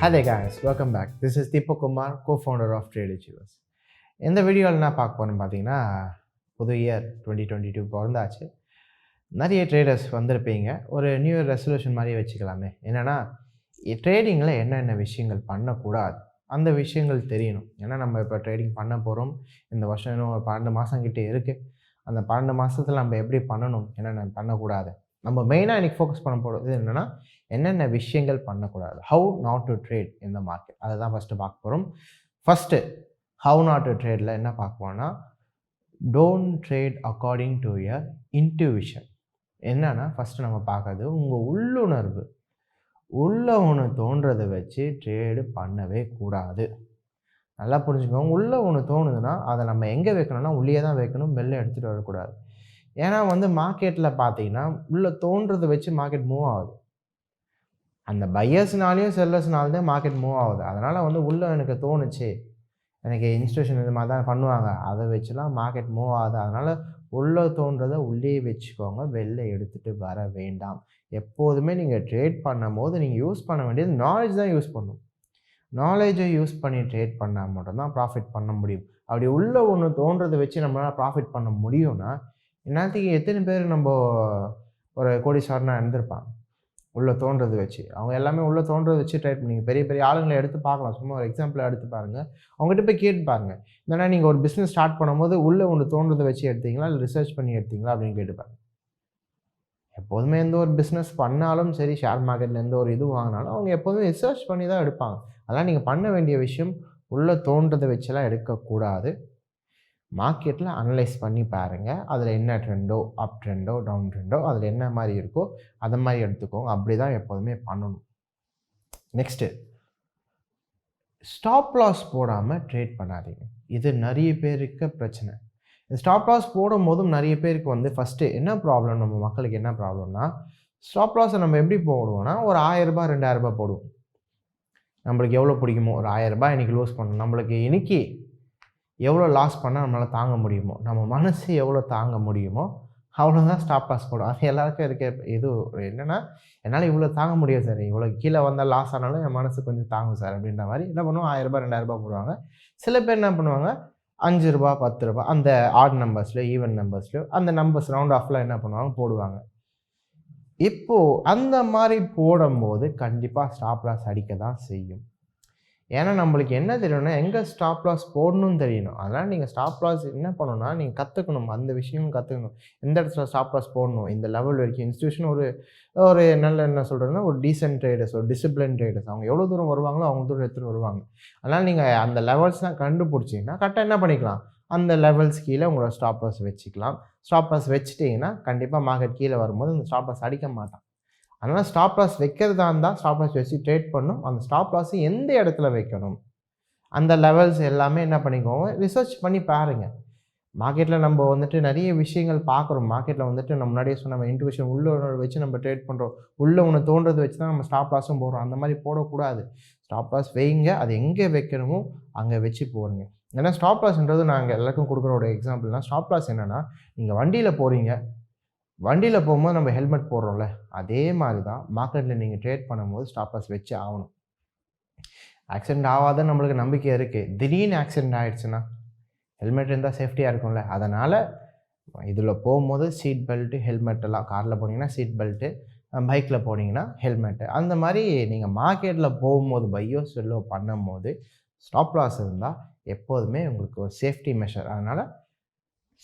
Hi there guys, welcome back. This is Deepak Kumar, co-founder of Trade Achievers. இந்த வீடியோவில் என்ன பார்க்க போகிறோன்னு பார்த்தீங்கன்னா, புது இயர் 2022 பிறந்தாச்சு. நிறைய ட்ரேடர்ஸ் வந்திருப்பீங்க. ஒரு நியூ இயர் ரெசல்யூஷன் மாதிரி வச்சுக்கலாமே. என்னென்னா, ட்ரேடிங்கில் என்னென்ன விஷயங்கள் பண்ணக்கூடாது, அந்த விஷயங்கள் தெரியணும். ஏன்னா நம்ம இப்போ ட்ரேடிங் பண்ண போகிறோம். இந்த வருஷம் இன்னும் ஒரு 12 மாதம் கிட்டே இருக்குது. அந்த 12 மாதத்தில் நம்ம எப்படி பண்ணணும், என்னென்ன பண்ணக்கூடாது, நம்ம மெயினாக இன்றைக்கி ஃபோக்கஸ் பண்ண போகிறது என்னென்னா, என்னென்ன விஷயங்கள் பண்ணக்கூடாது, ஹவு நாட் டு ட்ரேட் இந்த மார்க்கெட், அதை தான் ஃபஸ்ட்டு பார்க்க போகிறோம். ஃபஸ்ட்டு ஹவு நாட் டு ட்ரேடில் என்ன பார்க்க போகிறோன்னா, don't trade according to your intuition. என்னென்னா, ஃபஸ்ட்டு நம்ம பார்க்கறது உங்கள் உள்ளுணர்வு. ஒன்று தோன்றதை வச்சு ட்ரேடு பண்ணவே கூடாது. நல்லா புரிஞ்சுக்கோங்க. உள்ளே ஒன்று தோணுதுன்னா அதை நம்ம எங்கே வைக்கணும்னா உள்ளே தான் வைக்கணும், வெளில எடுத்துகிட்டு வரக்கூடாது. ஏன்னா மார்க்கெட்டில் பார்த்தீங்கன்னா உள்ளே தோன்றதை வச்சு மார்க்கெட் மூவ் ஆகுது. அந்த பையர்ஸ்னாலையும் செல்லர்ஸ்னால்தான் மார்க்கெட் மூவ் ஆகுது. அதனால் உள்ளே எனக்கு தோணுச்சு, எனக்கு இன்ஸ்டியூஷன் இது மாதிரி தான் பண்ணுவாங்க, அதை வச்சுலாம் மார்க்கெட் மூவ் ஆகுது. அதனால் உள்ளே தோன்றதை உள்ளே வச்சுக்கோங்க, வெளில எடுத்துகிட்டு வர வேண்டாம். எப்போதுமே நீங்கள் ட்ரேட் பண்ணும் போது நீங்கள் யூஸ் பண்ண வேண்டியது நாலேஜ் தான் யூஸ் பண்ணணும். நாலேஜை யூஸ் பண்ணி ட்ரேட் பண்ணால் மட்டும்தான் ப்ராஃபிட் பண்ண முடியும். அப்படி உள்ளே ஒன்று தோன்றதை வச்சு நம்மளால் ப்ராஃபிட் பண்ண முடியும்னா, இந்நேரத்துக்கு எத்தனை பேர் நம்ம ஒரு கோடீஸ்வரனாக இருந்திருப்பாங்க உள்ளே தோன்றது வச்சு. அவங்க எல்லாமே உள்ளே தோன்றதை வச்சு ட்ரேட் பண்ணி பெரிய பெரிய ஆளுங்களை எடுத்து பார்க்கலாம். சும்மா ஒரு எக்ஸாம்பிள் எடுத்து பாருங்கள். அவங்ககிட்ட போய் கேட்டு பாருங்கள், இல்லைனா நீங்கள் ஒரு பிஸ்னஸ் ஸ்டார்ட் பண்ணும்போது உள்ளே ஒன்று தோன்றதை வச்சு எடுத்தீங்களா, இல்லை ரிசர்ச் பண்ணி எடுத்தீங்களா அப்படின்னு கேட்டுப்பாங்க. எப்போதுமே எந்த ஒரு பிஸ்னஸ் பண்ணாலும் சரி, ஷேர் மார்க்கெட்டில் எந்த ஒரு இது வாங்கினாலும் அவங்க எப்போதுமே ரிசர்ச் பண்ணி தான் எடுப்பாங்க. அதெல்லாம் நீங்கள் பண்ண வேண்டிய விஷயம், உள்ளே தோன்றதை வச்செல்லாம் எடுக்கக்கூடாது. மார்க்கெட்டில் அனலைஸ் பண்ணி பாருங்கள், அதில் என்ன ட்ரெண்டோ, அப் ட்ரெண்டோ, டவுன் ட்ரெண்டோ, அதில் என்ன மாதிரி இருக்கோ அதை மாதிரி எடுத்துக்கோங்க. அப்படி தான் எப்போதுமே பண்ணணும். நெக்ஸ்ட்டு, ஸ்டாப் லாஸ் போடாமல் ட்ரேட் பண்ணாதீங்க. இது நிறைய பேருக்கு பிரச்சனை. ஸ்டாப் லாஸ் போடும் போதும் நிறைய பேருக்கு ஃபஸ்ட்டு என்ன ப்ராப்ளம், நம்ம மக்களுக்கு என்ன ப்ராப்ளம்னா, ஸ்டாப் லாஸை நம்ம எப்படி போடுவோம்னா, ஒரு 1000 ரூபாய் 2000 ரூபாய் போடுவோம். நம்மளுக்கு எவ்வளோ பிடிக்குமோ, ஒரு 1000 ரூபாய் இன்றைக்கி லூஸ் பண்ணணும், நம்மளுக்கு இன்றைக்கி எவ்வளோ லாஸ் பண்ணால் நம்மளால் தாங்க முடியுமோ, நம்ம மனசு எவ்வளோ தாங்க முடியுமோ அவ்வளோதான் ஸ்டாப் லாஸ் போடும். அது எல்லாருக்கும் இருக்க இது என்னென்னா, என்னால் இவ்வளோ தாங்க முடியாது சார், இவ்வளோ கீழே வந்தால் லாஸ் ஆனாலும் என் மனசு கொஞ்சம் தாங்கும் சார் அப்படின்ற மாதிரி என்ன பண்ணுவோம், 1000 ரூபாய் 2000 ரூபாய் போடுவாங்க. சில பேர் என்ன பண்ணுவாங்க, 5 ரூபாய் 10 ரூபாய் அந்த ஆட் நம்பர்ஸ்லையோ ஈவன் நம்பர்ஸ்லையோ அந்த நம்பர்ஸ் ரவுண்ட் ஆஃப்லாம் என்ன பண்ணுவாங்க, போடுவாங்க. இப்போது அந்த மாதிரி போடும்போது கண்டிப்பாக ஸ்டாப் லாஸ் அடிக்க தான் செய்யும். ஏன்னா நம்மளுக்கு என்ன தெரியணும்னா, எங்கே ஸ்டாப் லாஸ் போடணும்னு தெரியணும். அதனால் நீங்கள் ஸ்டாப் லாஸ் என்ன பண்ணணும்னா, நீங்கள் கற்றுக்கணும், அந்த விஷயமும் கற்றுக்கணும். எந்த இடத்துல ஸ்டாப் லாஸ் போடணும், இந்த லெவல் வரைக்கும் இன்ஸ்டியூஷன் ஒரு நல்ல என்ன சொல்கிறதுனா, ஒரு டீசென்ட் ட்ரேடர்ஸ், ஒரு டிசிப்ளின் ட்ரேடர்ஸ், அவங்க எவ்வளோ தூரம் வருவாங்களோ அவங்க தூரம் எடுத்துகிட்டு வருவாங்க. அதனால் நீங்கள் அந்த லெவல்ஸ்லாம் கண்டுபிடிச்சிங்கன்னா கரெக்டாக என்ன பண்ணிக்கலாம், அந்த லெவல்ஸ் கீழே உங்களோட ஸ்டாப் லாஸ் வச்சுக்கலாம். ஸ்டாப் லாஸ் வச்சுட்டிங்கன்னா கண்டிப்பாக மார்க்கெட் கீழே வரும்போது அந்த ஸ்டாப் லாஸ் அடிக்க மாட்டான். அதனால் ஸ்டாப் லாஸ் வைக்கிறதா இருந்தால் ஸ்டாப் லாஸ் வச்சு ட்ரேட் பண்ணணும். அந்த ஸ்டாப் லாஸை எந்த இடத்துல வைக்கணும், அந்த லெவல்ஸ் எல்லாமே என்ன பண்ணிக்கோங்க, ரிசர்ச் பண்ணி பாருங்கள். மார்க்கெட்டில் நம்ம நிறைய விஷயங்கள் பார்க்குறோம். மார்க்கெட்டில் நம்ம முன்னாடியே சொன்ன நம்ம இன்ட்யூஷன் உள்ள வச்சு நம்ம ட்ரேட் பண்ணுறோம். உள்ளே ஒன்று தோன்றது வச்சு தான் நம்ம ஸ்டாப் லாஸும் போடுறோம். அந்த மாதிரி போடக்கூடாது. ஸ்டாப் லாஸ் வைங்க, அது எங்கே வைக்கணுமோ அங்கே வச்சு போடுங்க. ஏன்னா ஸ்டாப் லாஸ்ன்றது நாங்கள் எல்லாருக்கும் கொடுக்குற ஒரு எக்ஸாம்பிள்னா, ஸ்டாப் லாஸ் என்னென்னா, நீங்கள் வண்டியில் போகிறீங்க, வண்டியில் போகும்போது நம்ம ஹெல்மெட் போடுறோம்ல, அதே மாதிரி தான் மார்க்கெட்டில் நீங்கள் ட்ரேட் பண்ணும்போது ஸ்டாப் லாஸ் வச்சு ஆகணும். ஆக்சிடென்ட் ஆகாத நம்மளுக்கு நம்பிக்கை இருக்குது. திடீர்னு ஆக்சிடென்ட் ஆகிடுச்சுன்னா ஹெல்மெட் இருந்தால் சேஃப்டியாக இருக்கும்ல. அதனால் இதில் போகும்போது சீட் பெல்ட்டு, ஹெல்மெட் எல்லாம், காரில் போனீங்கன்னா சீட் பெல்ட்டு, பைக்கில் போனீங்கன்னா ஹெல்மெட்டு, அந்த மாதிரி நீங்கள் மார்க்கெட்டில் போகும்போது பையோ செல்லோ பண்ணும்போது ஸ்டாப் லாஸ் இருந்தால் எப்போதுமே உங்களுக்கு ஒரு சேஃப்டி மெஷர். அதனால்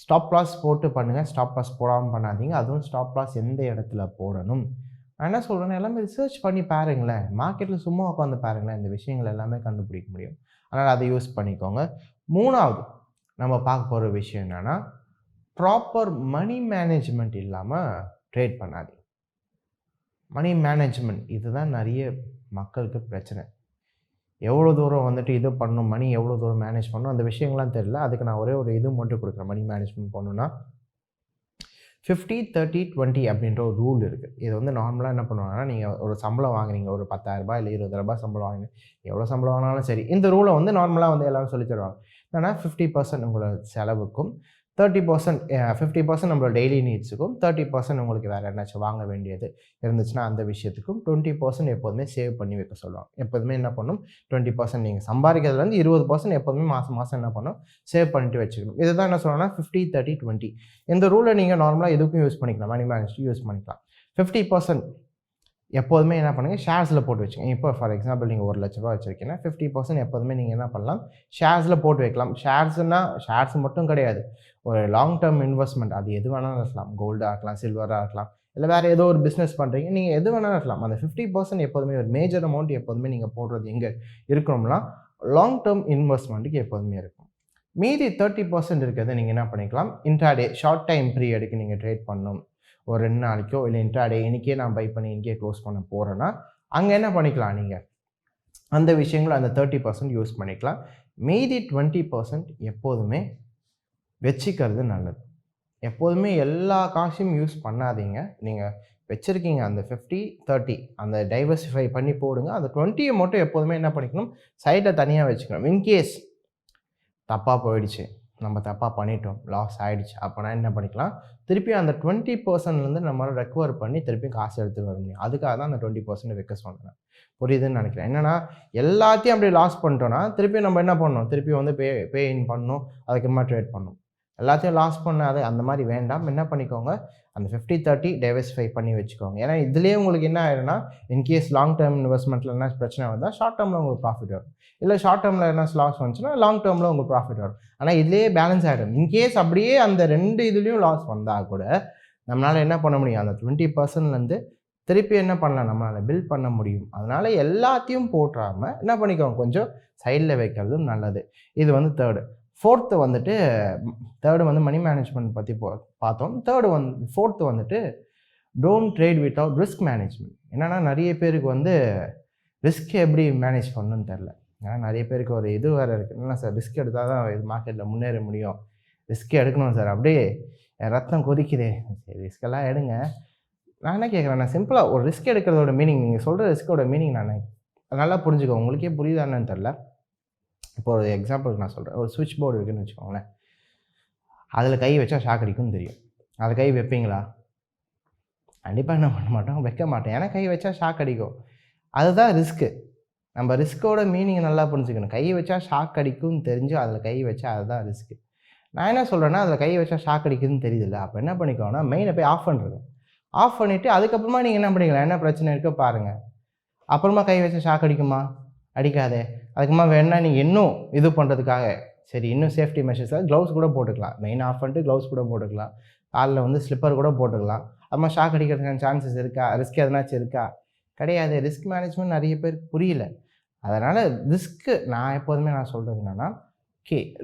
ஸ்டாப் லாஸ் போட்டு பண்ணுங்கள், ஸ்டாப் லாஸ் போடாமல் பண்ணாதீங்க. அதுவும் ஸ்டாப் லாஸ் எந்த இடத்துல போடணும், நான் என்ன சொல்கிறேன்னா, எல்லாமே ரிசர்ச் பண்ணி பாருங்களேன். மார்க்கெட்டில் சும்மா உட்காந்து பாருங்களேன், இந்த விஷயங்கள் எல்லாமே கண்டுபிடிக்க முடியும். அதனால் அதை யூஸ் பண்ணிக்கோங்க. 3வது நம்ம பார்க்க போகிற விஷயம் என்னென்னா, ப்ராப்பர் மணி மேனேஜ்மெண்ட் இல்லாமல் ட்ரேட் பண்ணாதீங்க. மணி மேனேஜ்மெண்ட் இதுதான் நிறைய மக்களுக்கு பிரச்சனை. எவ்வளோ தூரம் இது பண்ணணும், மணி எவ்வளோ தூரம் மேனேஜ் பண்ணணும், அந்த விஷயங்கள்லாம் தெரியல. அதுக்கு நான் ஒரே ஒரு இது மட்டும் கொடுக்குறேன். மணி மேனேஜ்மெண்ட் பண்ணணுன்னா 50-30-20 அப்படின்ற ஒரு ரூல் இருக்குது. இது நார்மலாக என்ன பண்ணுவாங்கன்னா, நீங்கள் ஒரு சம்பளம் வாங்குறீங்க, ஒரு 10,000 ரூபாய் இல்லை 20,000 ரூபாய் சம்பளம் வாங்குறீங்க, எவ்வளோ சம்பளம் வாங்கினாலும் சரி, இந்த ரூலை நார்மலாக எல்லாரும் சொல்லி தருவாங்க. என்னன்னா 50% உங்களோட செலவுக்கும் 30% 50% நம்மளோட டெய்லி நீட்ஸுக்கும், 30% உங்களுக்கு வேறு என்னாச்சும் வாங்க வேண்டியது இருந்துச்சுன்னா அந்த விஷயத்துக்கும், 20% எப்போதுமே சேவ் பண்ணி வைக்க சொல்லுவாங்க. எப்போதுமே என்ன பண்ணணும், 20% நீங்கள் சம்பாதிக்கிறதுலேருந்து 20% எப்போதுமே மாதம் மாதம் என்ன பண்ணணும், சேவ் பண்ணிட்டு வச்சுக்கணும். இதுதான் என்ன சொல்லுவாங்கன்னா 50, 30, 20. இந்த ரூலை நீங்கள் நார்மலாக எதுக்கும் யூஸ் பண்ணிக்கலாம், மணி மேனேஜ்க்கு யூஸ் பண்ணிக்கலாம். 50% எப்போதுமே என்ன பண்ணுங்கள், ஷேர்ஸில் போட்டு வச்சுக்கோங்க. இப்போ ஃபார் எக்ஸாம்பிள் நீங்கள் ₹1,00,000 வச்சுருக்கீங்கன்னா 50% எப்போதுமே நீங்கள் என்ன பண்ணலாம், ஷேர்ஸில் போட்டு வைக்கலாம். ஷேர்ஸ் மட்டும் கிடையாது, ஒரு லாங் டேர்ம் இன்வெஸ்ட்மெண்ட் அது எது வேணாலும் இருக்கலாம். கோல்டாக இருக்கலாம், சில்வராக இருக்கலாம், இல்லை வேறு ஏதோ ஒரு பிஸ்னஸ் பண்ணுறீங்க, நீங்கள் எது வேணாலும் இருக்கலாம். அந்த 50% எப்போதுமே ஒரு மேஜர் அமௌண்ட் எப்போதுமே நீங்கள் போடுறது எங்கே இருக்கணும்னா லாங் டேர்ம் இன்வெஸ்ட்மெண்ட்டுக்கு எப்போதுமே இருக்கும். மீதி 30% இருக்கிறத நீங்கள் என்ன பண்ணிக்கலாம், இன்ட்ராடே ஷார்ட் டைம் பீரியடுக்கு நீங்கள் ட்ரேட் பண்ணணும். ஒரு 2 நாளைக்கோ இல்லை இன்ட்ராடே இன்றைக்கே நான் பை பண்ணி இன்றைக்கே க்ளோஸ் பண்ண போகிறேன்னா அங்கே என்ன பண்ணிக்கலாம், நீங்கள் அந்த விஷயங்களை அந்த 30% யூஸ் பண்ணிக்கலாம். மீதி 20% எப்போதுமே வச்சுக்கிறது நல்லது. எப்போதுமே எல்லா காசையும் யூஸ் பண்ணாதீங்க. நீங்கள் வச்சுருக்கீங்க அந்த 50, 30 அந்த டைவர்சிஃபை பண்ணி போடுங்க. அந்த 20 மட்டும் எப்போதுமே என்ன பண்ணிக்கணும், சைடில் தனியாக வச்சுக்கணும். இன்கேஸ் தப்பாக போயிடுச்சு, நம்ம தப்பாக பண்ணிட்டோம், லாஸ் ஆகிடுச்சு, அப்போனா என்ன பண்ணிக்கலாம், திருப்பி அந்த 20%லேருந்து நம்மளால் ரெக்கவர் பண்ணி திருப்பி காசு எடுத்துகிட்டு வர முடியும். அதுக்காக தான் அந்த 20% வைக்க சொன்னேன். புரியுதுன்னு நினைக்கிறேன். என்னென்னா எல்லாத்தையும் அப்படி லாஸ் பண்ணிட்டோன்னா திருப்பி நம்ம என்ன பண்ணணும், திருப்பி வந்து பே இன் பண்ணணும், அதுக்கப்புறமா ட்ரேட் பண்ணணும். எல்லாத்தையும் லாஸ் பண்ணாது அந்த மாதிரி வேண்டாம். என்ன பண்ணிக்கோங்க, அந்த 50, 30 டைவர்சிஃபை பண்ணி வச்சுக்கோங்க. ஏன்னா இதுலேயே உங்களுக்கு என்ன ஆயிடும்னா, இன்கேஸ் லாங் டேர்ம் இன்வெஸ்ட்மெண்ட்டில் என்ன பிரச்சனை வந்தால் ஷார்ட் டேர்மில் உங்களுக்கு ப்ராஃபிட் வரும், இல்லை ஷார்ட் டேர்மில் என்ன லாஸ் வந்துச்சுன்னா லாங் டேர்மில் உங்களுக்கு ப்ராஃபிட் வரும். ஆனால் இதுலேயே பேலன்ஸ் ஆகிடும். இன்கேஸ் அப்படியே அந்த 2 இதுலேயும் லாஸ் வந்தால் கூட நம்மளால் என்ன பண்ண முடியும், அந்த 20%லேருந்து திருப்பி என்ன பண்ணலாம், நம்மளால் பில்ட் பண்ண முடியும். அதனால் எல்லாத்தையும் போட்டுறாமல் என்ன பண்ணிக்கோங்க, கொஞ்சம் சைடில் வைக்கிறதும் நல்லது. இது வந்து தேர்டு. ஃபோர்த்து வந்துட்டு வந்து மணி மேனேஜ்மெண்ட் பற்றி பார்த்தோம். ஃபோர்த்து வந்துட்டு don't trade without risk management. என்னென்னா நிறைய பேருக்கு வந்து ரிஸ்க் எப்படி மேனேஜ் பண்ணணும்னு தெரில. ஏன்னா நிறைய பேருக்கு ஒரு இது வேறு இருக்குது, என்ன சார் ரிஸ்க் எடுத்தால் தான் இது மார்க்கெட்டில் முன்னேற முடியும், ரிஸ்க் எடுக்கணும் சார், அப்படியே ரத்தம் கொதிக்குதே, சரி ரிஸ்கெல்லாம் எடுங்க. நான் என்ன கேட்குறேன், நான் சிம்பிளாக ஒரு ரிஸ்க் எடுக்கிறதோட மீனிங், நீங்கள் சொல்கிற ரிஸ்க்கோட மீனிங் நான் நல்லா புரிஞ்சுக்கோ, உங்களுக்கே புரியுதான்னு தெரில. இப்போ ஒரு எக்ஸாம்பிளுக்கு நான் சொல்கிறேன், ஒரு சுவிட்ச் போர்டு இருக்குதுன்னு வச்சுக்கோங்களேன், அதில் கை வச்சா ஷாக் அடிக்கும்னு தெரியும். அதை கை வைப்பீங்களா? கண்டிப்பாக என்ன பண்ண மாட்டோம், வைக்க மாட்டேன். ஏன்னா கை வச்சா ஷாக் அடிக்கும். அதுதான் ரிஸ்க்கு. நம்ம ரிஸ்க்கோட மீனிங் நல்லா புரிஞ்சுக்கணும். கை வச்சா ஷாக் அடிக்கும்னு தெரிஞ்சு அதில் கை வச்சா அதுதான் ரிஸ்க்கு. நான் என்ன சொல்கிறேன்னா, அதில் கை வச்சா ஷாக் அடிக்குதுன்னு தெரியுதுல்ல, அப்போ என்ன பண்ணிக்கோன்னா மெயினை போய் ஆஃப் பண்ணுறது. ஆஃப் பண்ணிவிட்டு அதுக்கப்புறமா நீங்கள் என்ன பண்ணிக்கலாம், என்ன பிரச்சனை இருக்கோ பாருங்கள். அப்புறமா கை வச்சா ஷாக் அடிக்குமா? அடிக்காதே. அதுக்குமா வேணா நீங்கள் இன்னும் இது பண்ணுறதுக்காக சரி இன்னும் சேஃப்டி மெஷர்ஸாக க்ளவுஸ் கூட போட்டுக்கலாம். மெயின் ஆஃப் பண்ணிட்டு க்ளவுஸ் கூட போட்டுக்கலாம். காலில் வந்து ஸ்லிப்பர் கூட போட்டுக்கலாம். அப்புறமா ஷாக் அடிக்கிறதுக்கான சான்சஸ் இருக்கா? ரிஸ்க் எதனாச்சும் இருக்கா? கிடையாது. ரிஸ்க் மேனேஜ்மெண்ட் நிறைய பேருக்கு புரியல. அதனால் நான் எப்போதுமே சொல்கிறது என்னென்னா,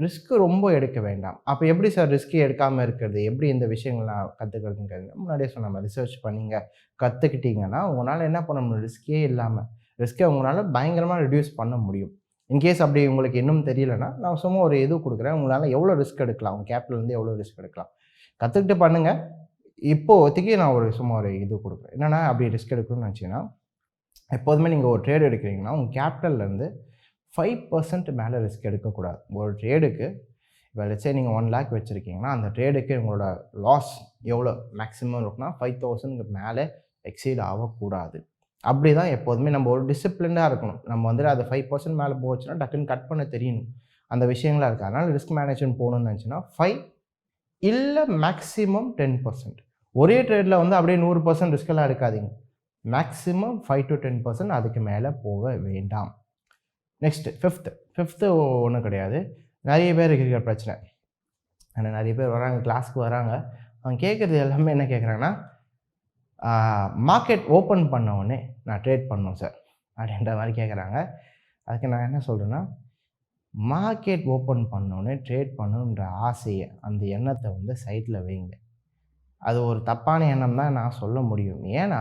ரிஸ்க்கு ரொம்ப எடுக்க வேண்டாம். அப்போ எப்படி சார் ரிஸ்க்கு எடுக்காமல் இருக்கிறது, எப்படி இந்த விஷயங்கள் நான் கற்றுக்கிறதுங்கிறது முன்னாடியே சொன்ன மாதிரி ரிசர்ச் பண்ணிங்க கற்றுக்கிட்டிங்கன்னா உங்களால் என்ன பண்ண முடியும், ரிஸ்க்கே இல்லாமல் ரிஸ்க்கை உங்களால் பயங்கரமாக ரெடியூஸ் பண்ண முடியும். இன்கேஸ் அப்படி உங்களுக்கு இன்னும் தெரியலன்னா நான் சும்மா ஒரு இது கொடுக்குறேன், உங்களால் எவ்வளோ ரிஸ்க் எடுக்கலாம், உங்கள் கேபிட்டல்லேருந்து எவ்வளோ ரிஸ்க் எடுக்கலாம் கற்றுக்கிட்டு பண்ணுங்கள். இப்போதைக்கு நான் சும்மா ஒரு இது கொடுக்குறேன். என்னென்னா அப்படி ரிஸ்க் எடுக்கணும்னு நினச்சிங்கன்னா, எப்போதுமே நீங்கள் ஒரு ட்ரேட் எடுக்கிறீங்கன்னா உங்கள் கேபிட்டல்லேருந்து 5% மேலே ரிஸ்க் எடுக்கக்கூடாது. ஒரு ட்ரேடுக்கு இப்போ லெட்ஸ் சே நீங்கள் 1 lakh வச்சுருக்கீங்கன்னா அந்த ட்ரேடுக்கு உங்களோட லாஸ் எவ்வளோ மேக்ஸிமம் இருக்குன்னா 5,000க்கு மேலே எக்ஸீட் ஆகக்கூடாது. அப்படி தான் எப்போதுமே நம்ம ஒரு டிசிப்ளினாக இருக்கணும். நம்ம வந்துட்டு அது 5% மேலே போச்சுன்னா டக்குன்னு கட் பண்ண தெரியணும். அந்த விஷயங்களாக இருக்குது. அதனால் ரிஸ்க் மேனேஜ்மெண்ட் போகணுன்னு நினச்சின்னா 5 இல்லை மேக்ஸிமம் 10%. ஒரே ட்ரேடில் வந்து அப்படியே 100% ரிஸ்க்கெல்லாம் எடுக்காதீங்க. மேக்ஸிமம் 5 to 10%, அதுக்கு மேலே போக வேண்டாம். நெக்ஸ்ட்டு ஃபிஃப்த்து ஒன்றும் கிடையாது. நிறைய பேர் இருக்கிற பிரச்சனை, ஆனால் நிறைய பேர் வராங்க, கிளாஸ்க்கு வராங்க, அவங்க கேட்குறது எல்லாமே என்ன கேட்குறாங்கன்னா, மார்க்கெட் ஓப்பன் பண்ண உடனே நான் ட்ரேட் பண்ணணும் சார் அப்படின்ற மாதிரி கேட்குறாங்க. அதுக்கு நான் என்ன சொல்கிறேன்னா, மார்க்கெட் ஓப்பன் பண்ணோடனே ட்ரேட் பண்ணணுன்ற ஆசையை, அந்த எண்ணத்தை வந்து சைட்டில் வைங்க. அது ஒரு தப்பான எண்ணம் தான் நான் சொல்ல முடியும். ஏன்னா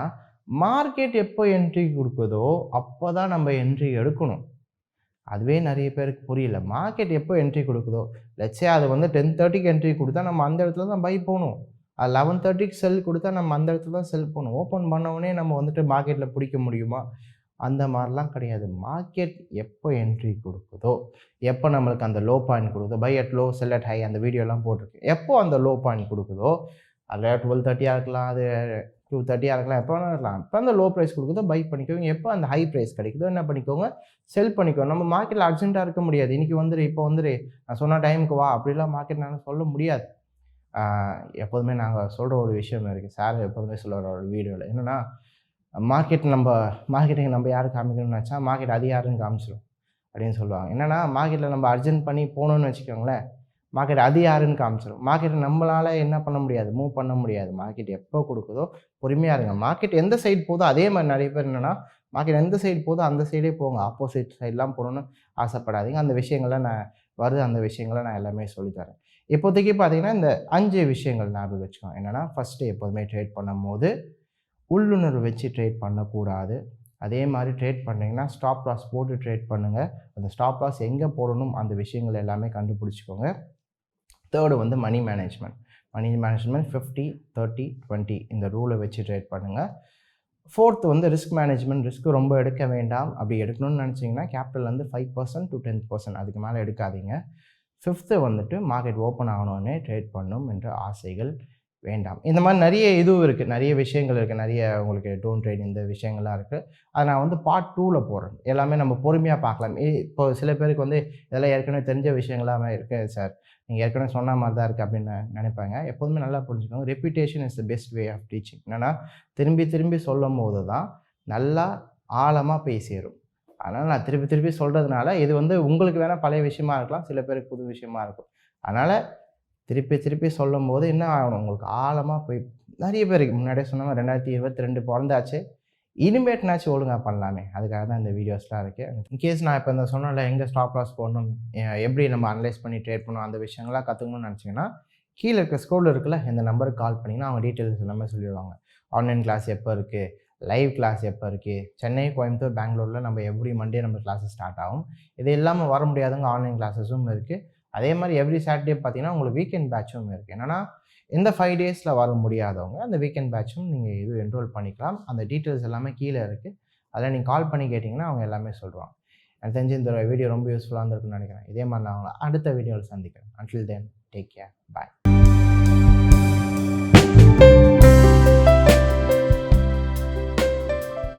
மார்க்கெட் எப்போ என்ட்ரி கொடுக்குதோ அப்போ தான் நம்ம என்ட்ரி எடுக்கணும். அதுவே நிறைய பேருக்கு புரியல. மார்க்கெட் எப்போ என்ட்ரி கொடுக்குதோ, லெட்ஸே அது வந்து 10:30க்கு என்ட்ரி கொடுத்தா நம்ம அந்த இடத்துல தான் பை போகணும். அது 11:30க்கு செல் கொடுத்தா நம்ம அந்த இடத்துல தான் செல் போகணும். ஓப்பன் பண்ணவுடனே நம்ம வந்துட்டு மார்க்கெட்டில் பிடிக்க முடியுமா? அந்த மாரிலாம் கிடையாது. மார்க்கெட் எப்போ என்ட்ரி குடுக்குதோ, எப்போ நம்மளுக்கு அந்த லோ பாயிண்ட் குடுக்குதோ, buy at low, sell at high அந்த வீடியோலாம் போட்டிருக்கேன். எப்போ அந்த லோ பாயிண்ட் குடுக்குதோ, அது 12:30 இருக்கலாம், அது 2:30 இருக்கலாம், எப்போ வேணா இருக்கலாம். எப்போ அந்த லோ பிரைஸ் குடுக்குதோ பை பண்ணிக்கோங்க. எப்போ அந்த ஹை பிரைஸ் கிடைக்குதோ என்ன பண்ணிக்கோங்க, செல் பண்ணிக்கோங்க. நம்ம மார்க்கெட்ல அர்ஜென்ட்டா இருக்க முடியாது. இன்னைக்கு வந்துரு, இப்போ வந்துரு, நான் சொன்ன டைமுக்கு வா அப்படிலாம் மார்க்கெட்னால சொல்ல முடியாது. ஆ எப்போதுமே நாங்க சொல்ற ஒரு விஷயம் இருக்கு. சார் எப்போதுமே சொல்லுவாரு அவரோட வீடியோல. என்னன்னா, மார்க்கெட்டிங் நம்ம யாருக்கு காமிக்கணும்னு நெனச்சா, மார்க்கெட் அது யாருன்னு காமிச்சுரும் அப்படின்னு சொல்லுவாங்க. என்னன்னா, மார்க்கெட்ல நம்ம அர்ஜென்ட் பண்ணி போனோம்னு வச்சுக்கோங்களேன், மார்க்கெட் அது யாருன்னு காமிச்சுரும். மார்க்கெட்ட நம்மளால என்ன பண்ண முடியாது, மூவ் பண்ண முடியாது. மார்க்கெட் எப்போ குடுக்குதோ பொறுமையா இருங்க. மார்க்கெட் எந்த சைடு போதோ அதே மாரி நெறைய பேர் என்னன்னா, மார்க்கெட் எந்த சைடு போதோ அந்த சைடே போங்க. ஆப்போசிட் சைட்லாம் போணும்னு ஆசைப்படாதீங்க. அந்த விஷயங்கள்லாம் அந்த விஷயங்கள நான் எல்லாமே சொல்லி தரேன். இப்போதைக்கு பார்த்தீங்கன்னா, இந்த 5 விஷயங்கள் ஞாபகம் வச்சுக்கோங்க. என்னன்னா, ஃபர்ஸ்ட்டு எப்போதுமே ட்ரேட் பண்ணும்போது, உள்ளுணர்வு வச்சு ட்ரேட் பண்ணக்கூடாது. அதே மாரி ட்ரேட் பண்ணீங்கன்னா, ஸ்டாப் லாஸ் போட்டு ட்ரேட் பண்ணுங்க. அந்த ஸ்டாப் லாஸ் எங்க போடணும் அந்த விஷயங்கள் எல்லாமே கண்டுபிடிச்சுக்கோங்க. 3 வந்து மனி மேனேஜ்மென்ட். மனி மேனேஜ்மென்ட் 50, 30, 20 இந்த ரூல வச்சு ட்ரேட் பண்ணுங்க. 4த் வந்து ரிஸ்க் மேனேஜ்மென்ட். ரிஸ்க் ரொம்ப எடுக்க வேண்டாம். அப்படி எடுக்கணும்னு நினைச்சீங்கன்னா, கேப்பிட்டல் வந்து 5% to 10% அதுக்கு மேல எடுக்காதீங்க. 5த் வந்துட்டு மார்க்கெட் ஓப்பன் ஆனோனே ட்ரேட் பண்ணணும் என்ற ஆசைகள் வேண்டாம். இந்த மாரி நெறைய இதுவும் இருக்கு. நெறைய விஷயங்கள் இருக்கு. நெறைய உங்களுக்கு டோன்ட் ட்ரேட் இந்த விஷயங்கள்லாம் இருக்கு. அத நான் வந்து பார்ட் 2ல போடுறேன். எல்லாமே நம்ம பொறுமையா பார்க்கலாம். இப்போ சில பேருக்கு வந்து இதெல்லாம் ஏற்கனவே தெரிஞ்ச விஷயங்களாவே இருக்கு சார். நீங்க ஏற்கனவே சொன்ன மாரி தான் இருக்கு அப்படின்னு நெனைப்பாங்க. எப்போதுமே நல்லா புரிஞ்சுக்கோங்க. Repetition is the best way of teaching. என்னன்னா, திரும்பி திரும்பி சொல்லும்போது தான் நல்லா ஆழமா போய் சேரும். அதனால நான் திருப்பி திருப்பி சொல்றதுனால, இது வந்து உங்களுக்கு வேணா பழைய விஷயமா இருக்கலாம். சில பேருக்கு புது விஷயமா இருக்கும். அதனால திருப்பி திருப்பி சொல்லும்போது என்ன ஆகணும், உங்களுக்கு ஆழமா போய் நெறைய பேருக்கு முன்னாடியே சொன்ன மாரி 2022 பொறந்தாச்சு. இனிமேட்னாச்சும் ஒழுங்கா பண்ணலாமே! அதுக்காக தான் இந்த வீடியோஸ்லாம் இருக்கு. இன்கேஸ் நான் இப்ப இந்த சொன்னேன்ல, எங்க ஸ்டாப் லாஸ் போடணும், எப்படி நம்ம அனலைஸ் பண்ணி ட்ரேட் பண்ணணும், அந்த விஷயங்கள்லாம் கத்துக்கணும்னு நெனச்சீங்கன்னா, கீழ இருக்க ஸ்க்ரோல் இருக்குல்ல, இந்த நம்பருக்கு கால் பண்ணீங்கன்னா, அவங்க டீட்டெயில்ஸ் எல்லாமே சொல்லிருவாங்க. ஆன்லைன் கிளாஸ் எப்ப இருக்கு? லைவ் கிளாஸ் எப்ப இருக்கு? சென்னை, கோயம்புத்தூர், பெங்களூர்ல நம்ம எவ்ரி மண்டே நம்ம கிளாஸஸ் ஸ்டார்ட் ஆகும். இது இல்லாம வர முடியாதவங்க ஆன்லைன் கிளாஸஸும் இருக்கு. அதே மாரி எவ்ரி சாட்டர்டே பார்த்தீங்கன்னா, உங்களுக்கு வீக்கெண்ட் பேட்சும் இருக்கு. என்னன்னா, இந்த 5 டேஸ்ல வர முடியாதவங்க, அந்த வீக்கெண்ட் பேட்சும் நீங்க இது என்ரோல் பண்ணிக்கலாம். அந்த டீட்டெயில்ஸ் எல்லாமே கீழ இருக்கு. அதில நீங்க கால் பண்ணி கேட்டீங்கன்னா, அவங்க எல்லாமே சொல்ருவாங்க. எனக்கு தெரிஞ்சு இந்த வீடியோ ரொம்ப யூஸ்ஃபுல்லா இருந்திருக்கும்னு நெனைக்கிறேன். இதே மாரி நான் உங்கள அடுத்த வீடியோல சந்திக்கிறேன். Until then take care. பாய்.